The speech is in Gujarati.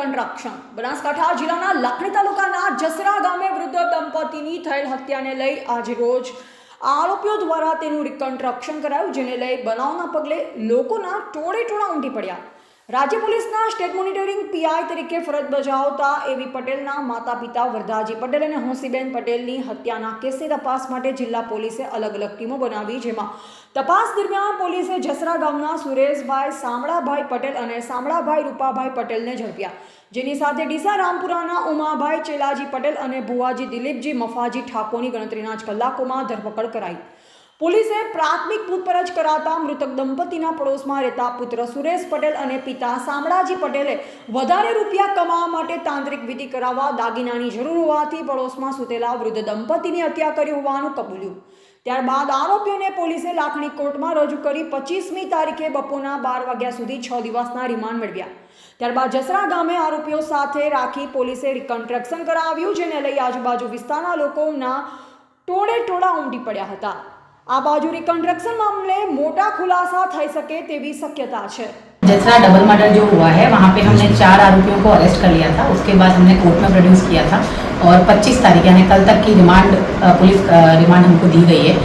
રિકન્સ્ટ્રક્શન બનાસકાંઠા જિલ્લાના લાખણી તાલુકાના જસરા ગામે વૃદ્ધ દંપતીની થયેલ હત્યાને લઈ આજરોજ આરોપીઓ દ્વારા તેનું રિકન્સ્ટ્રક્શન કરાયું, જેને લઈ બનાવના પગલે લોકોના ટોળે ઉમટી પડ્યા। રાજ્ય પોલીસના સ્ટેટ મોનિટરિંગ પીઆઈ તરીકે ફરજ બજાવતા એવી પટેલના માતા પિતા વરદાજી પટેલ અને હોસીબેન પટેલની હત્યાના કેસની તપાસ માટે જિલ્લા પોલીસે અલગ ટીમો બનાવી, જેમાં તપાસ દરમિયાન પોલીસે જસરા ગામના સુરેશભાઈ સામળાભાઈ પટેલ અને સામળાભાઈ રૂપાભાઈ પટેલને ઝડપ્યા, જેની સાથે ડીસા રામપુરાના ઉમાભાઈ ચેલાજી પટેલ અને ભુવાજી દિલીપજી મફાજી ઠાકોરની ગણતરીના જ કલાકોમાં ધરપકડ કરાઈ। પોલીસે પ્રાથમિક પૂછપરછ કરાતા મૃતક દંપતીના પડોશમાં રહેતા પુત્ર સુરેશ પટેલ અને પિતા સામળાજી પટેલે વધારે રૂપિયા કમાવા માટે તાંત્રિક વિધિ કરાવવા દાગીનાની જરૂર હોવાથી પડોશમાં સૂતેલા વૃદ્ધ દંપતીની હત્યા કરી હોવાનું કબૂલ્યું। ત્યારબાદ આરોપીઓને પોલીસે લાખણી કોર્ટમાં રજૂ કરી 25મી તારીખે બપોરના 12 વાગ્યા સુધી 6 દિવસના રિમાન્ડ મેળવ્યા। ત્યારબાદ જસરા ગામે આરોપીઓ સાથે રાખી પોલીસે રિકન્સ્ટ્રક્શન કરાવ્યું, જેને લઈ આજુબાજુ વિસ્તારના લોકોના ટોળે ઉમટી પડ્યા હતા। આ બાજુ રિकंस्ट्रक्शन मामले मोटा खुलासा થઈ શકે તેવી શક્યતા છે। जसरा डबल मर्डर जो हुआ है वहाँ पे हमने 4 आरोपियों को अरेस्ट कर लिया था। उसके बाद हमने कोर्ट में प्रोड्यूस किया था और 25 तारीख यानी कल तक की रिमांड पुलिस रिमांड हमको दी गई है।